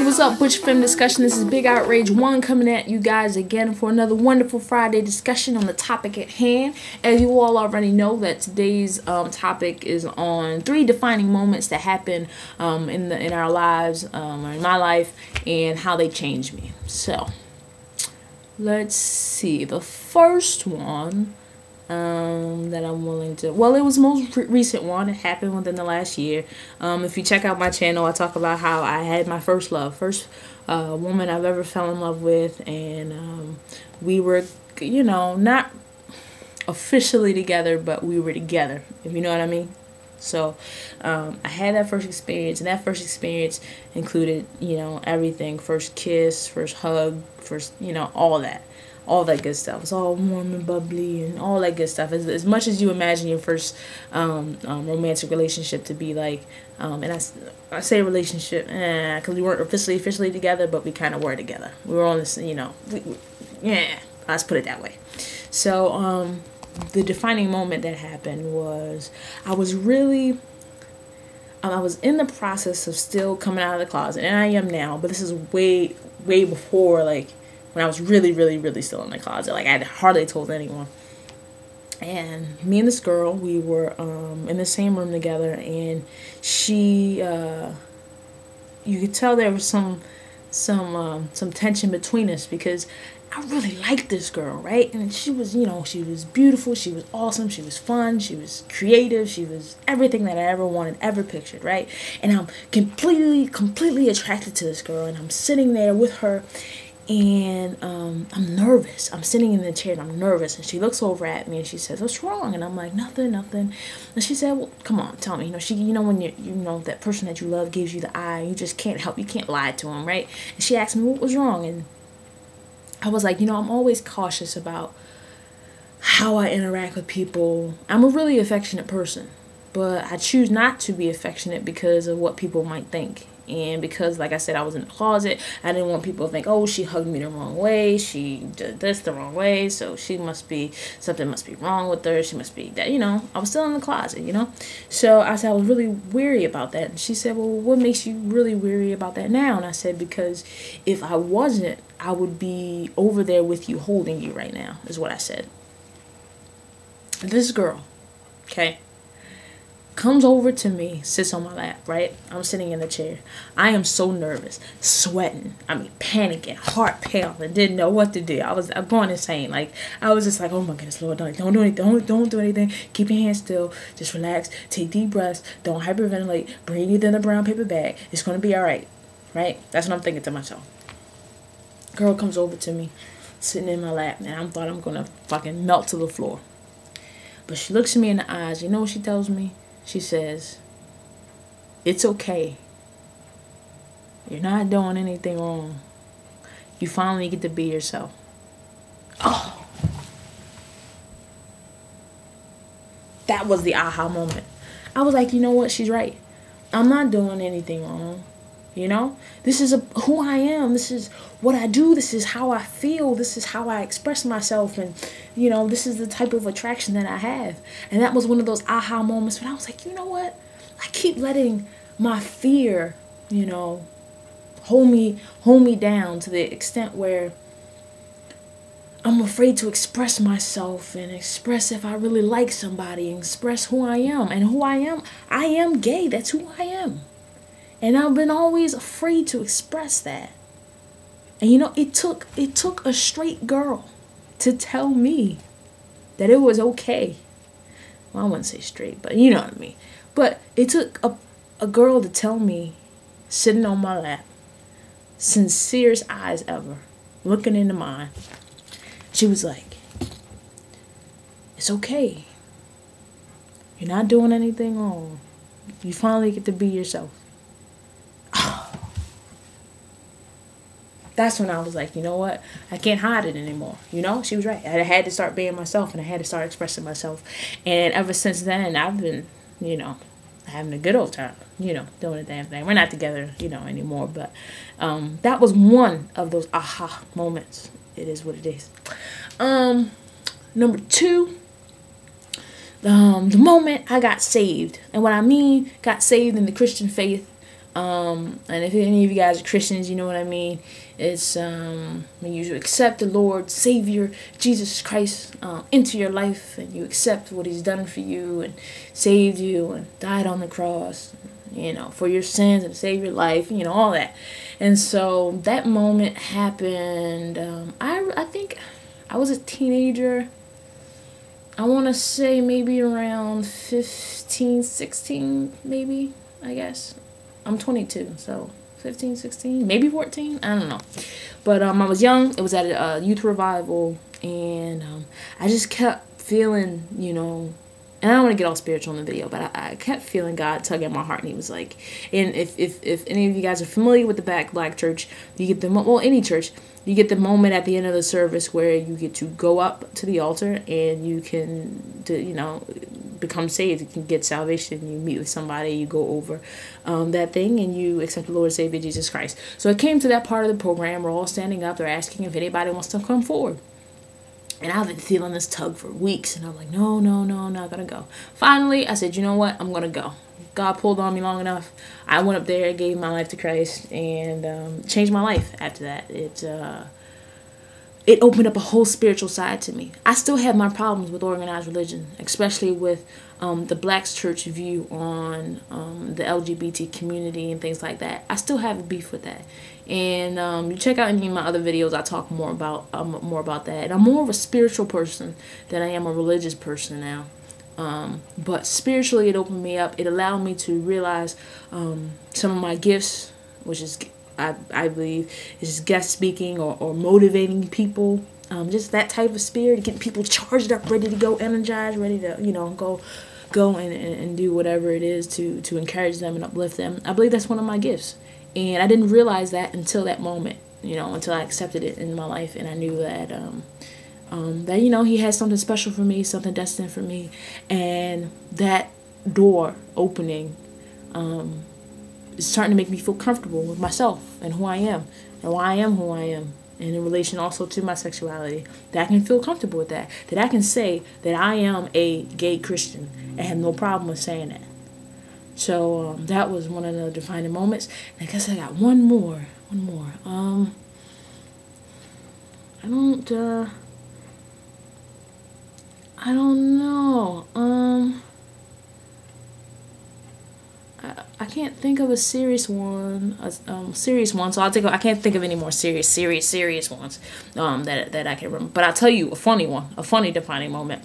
what's up, Butch Femme Discussion? This is Big Outrage 1 coming at you guys again for another wonderful Friday discussion on the topic at hand. As you all already know, that today's topic is on 3 defining moments that happen in our lives, or in my life, and how they changed me. So, let's see. The first one that I'm willing to, well, it was the most recent one. It happened within the last year. If you check out my channel, I talk about how I had my first woman I've ever fell in love with, and we were, you know, not officially together, but we were together, if you know what I mean. So I had that first experience, and that first experience included, you know, everything: first kiss, first hug, first, you know, all that good stuff. It's all warm and bubbly and all that good stuff. As much as you imagine your first romantic relationship to be like, and I say relationship because we weren't officially together, but we kind of were together. We were on this, you know, yeah, let's put it that way. So the defining moment that happened was I was in the process of still coming out of the closet, and I am now, but this is way before, like, when I was really still in the closet. Like, I had hardly told anyone. And me and this girl, we were in the same room together, and she, you could tell there was some tension between us, because I really liked this girl, right? And she was, you know, she was beautiful, she was awesome, she was fun, she was creative, she was everything that I ever wanted, ever pictured, right? And I'm completely attracted to this girl, and I'm sitting there with her, and I'm nervous. I'm sitting in the chair and I'm nervous, and she looks over at me and she says, "What's wrong?" And I'm like, nothing. And she said, "Well, come on, tell me." You know, when you know that person that you love gives you the eye, you just can't help, you can't lie to him, right? And she asked me what was wrong, and I was like, you know, I'm always cautious about how I interact with people. I'm a really affectionate person, but I choose not to be affectionate because of what people might think. And because, like I said, I was in the closet, I didn't want people to think, oh, she hugged me the wrong way, she did this the wrong way, so something must be wrong with her, she must be that, you know. I was still in the closet, you know. So I said I was really weary about that. And she said, well, what makes you really weary about that now? And I said, because if I wasn't, I would be over there with you, holding you right now, is what I said. This girl, okay, comes over to me, sits on my lap, right? I'm sitting in the chair. I am so nervous, sweating, panicking, heart pounding, didn't know what to do. I'm going insane. Like, I was just like, oh my goodness, Lord, don't do anything, don't do anything. Keep your hands still, just relax, take deep breaths, don't hyperventilate, breathe in the brown paper bag. It's going to be all right, right? That's what I'm thinking to myself. Girl comes over to me, sitting in my lap, and I thought I'm going to fucking melt to the floor. But she looks at me in the eyes. You know what she tells me? She says, "It's okay. You're not doing anything wrong. You finally get to be yourself." Oh. That was the aha moment. I was like, you know what? She's right. I'm not doing anything wrong. You know? This is who I am. This is what I do. This is how I feel. This is how I express myself. And, you know, this is the type of attraction that I have. And that was one of those aha moments when I was like, you know what? I keep letting my fear, you know, hold me down to the extent where I'm afraid to express myself and express if I really like somebody and express who I am. And who I am gay. That's who I am. And I've been always afraid to express that. And you know, it took a straight girl to tell me that it was okay. Well, I wouldn't say straight, but you know what I mean. But it took a girl to tell me, sitting on my lap, sincerest eyes ever, looking into mine. She was like, "It's okay. You're not doing anything wrong. You finally get to be yourself." That's when I was like, you know what? I can't hide it anymore. You know, she was right. I had to start being myself, and I had to start expressing myself. And ever since then, I've been, you know, having a good old time, you know, doing the damn thing. We're not together, you know, anymore. But that was one of those aha moments. It is what it is. Number 2, the moment I got saved. And what I mean, got saved in the Christian faith, And if any of you guys are Christians, you know what I mean. It's when you accept the Lord Savior Jesus Christ into your life, and you accept what He's done for you and saved you and died on the cross, you know, for your sins and save your life, you know, all that. And so that moment happened. I think I was a teenager. I want to say maybe around 15, 16, maybe, I guess. I'm 22, so 15, 16, maybe 14, I don't know. But I was young. It was at a youth revival, and I just kept feeling, you know, and I don't want to get all spiritual in the video, but I kept feeling God tug at my heart, and He was like, and if any of you guys are familiar with the Black church, you get any church, you get the moment at the end of the service where you get to go up to the altar and you can, you know, become saved. You can get salvation. You meet with somebody, you go over that thing, and you accept the Lord and Savior Jesus Christ. So it came to that part of the program. We're all standing up. They're asking if anybody wants to come forward. And I've been feeling this tug for weeks, and I'm like, no, I'm not gonna go. Finally, I said, you know what? I'm gonna go. God pulled on me long enough. I went up there, gave my life to Christ, and changed my life after that. It opened up a whole spiritual side to me. I still have my problems with organized religion, especially with the Black church view on the LGBT community and things like that. I still have a beef with that. And you check out any of my other videos, I talk more about that. And I'm more of a spiritual person than I am a religious person now. But spiritually, it opened me up. It allowed me to realize some of my gifts, which is, I believe, is guest speaking or motivating people. Just that type of spirit, getting people charged up, ready to go, energized, ready to, you know, go and do whatever it is to encourage them and uplift them. I believe that's one of my gifts. And I didn't realize that until that moment, you know, until I accepted it in my life, and I knew that that, you know, He had something special for me, something destined for me, and that door opening is starting to make me feel comfortable with myself and who I am, and why I am who I am, and in relation also to my sexuality, that I can feel comfortable with that I can say that I am a gay Christian and have no problem with saying that. So that was one of the defining moments. And I guess I got one more. I don't know. I can't think of a serious one. So I can't think of any more serious ones that I can remember. But I'll tell you a funny one, a funny defining moment.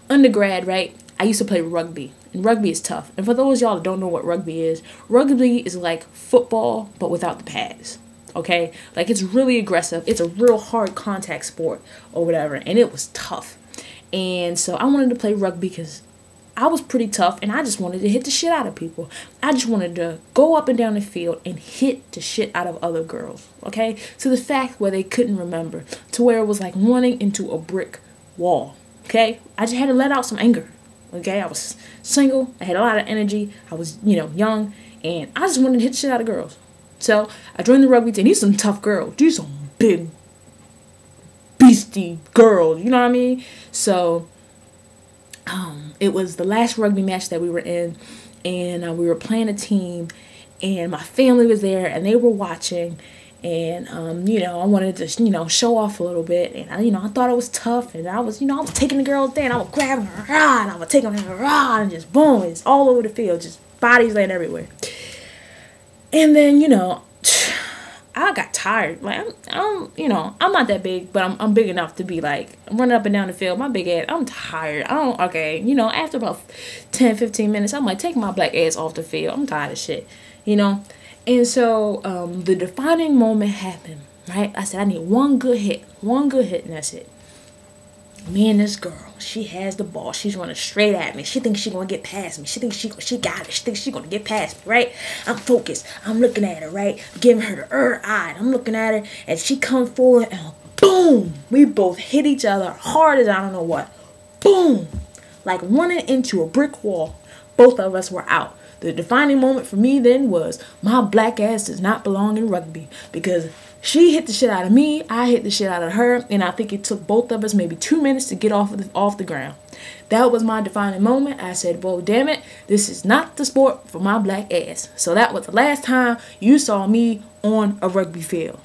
Undergrad, right? I used to play rugby, and rugby is tough. And for those of y'all that don't know what rugby is like football, but without the pads. Okay? Like, it's really aggressive. It's a real hard contact sport or whatever, and it was tough. And so I wanted to play rugby because I was pretty tough, and I just wanted to hit the shit out of people. I just wanted to go up and down the field and hit the shit out of other girls, okay? To the fact where they couldn't remember, to where it was like running into a brick wall, okay? I just had to let out some anger, okay? I was single, I had a lot of energy, I was, you know, young, and I just wanted to hit the shit out of girls. So I joined the rugby team. These are some tough girls. These are some big, beastie girls, you know what I mean? So it was the last rugby match that we were in, and we were playing a team, and my family was there, and they were watching, and you know, I wanted to, you know, show off a little bit, and I thought I was tough, and I was taking the girls there, and I was grabbing her, and I was taking her, and just boom, it's all over the field, just bodies laying everywhere. And then, you know, I got tired. Like, I'm not that big, but I'm big enough to be like, I'm running up and down the field. My big ass, I'm tired. After about 10, 15 minutes, I'm like, take my black ass off the field. I'm tired of shit, you know? And so, the defining moment happened, right? I said, I need one good hit, and that's it. Me and this girl, she has the ball. She's running straight at me. She thinks she's going to get past me. She thinks she got it. She thinks she's going to get past me, right? I'm focused. I'm looking at her, right? Giving her the eye. I'm looking at her, and she comes forward, and boom! We both hit each other hard as I don't know what. Boom! Like running into a brick wall. Both of us were out. The defining moment for me then was, my black ass does not belong in rugby, because she hit the shit out of me, I hit the shit out of her, and I think it took both of us maybe 2 minutes to get off the ground. That was my defining moment. I said, well, damn it, this is not the sport for my black ass. So that was the last time you saw me on a rugby field.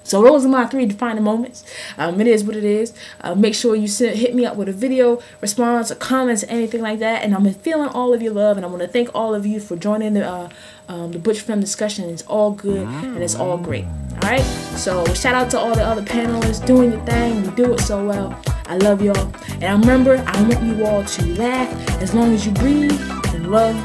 So those are my 3 defining moments. It is what it is. Make sure you hit me up with a video response or comments or anything like that. And I'm feeling all of your love, and I want to thank all of you for joining the Butch Film discussion. It's all good and it's all great. All right. So shout out to all the other panelists doing your thing. You do it so well. I love y'all. And remember, I want you all to laugh as long as you breathe and love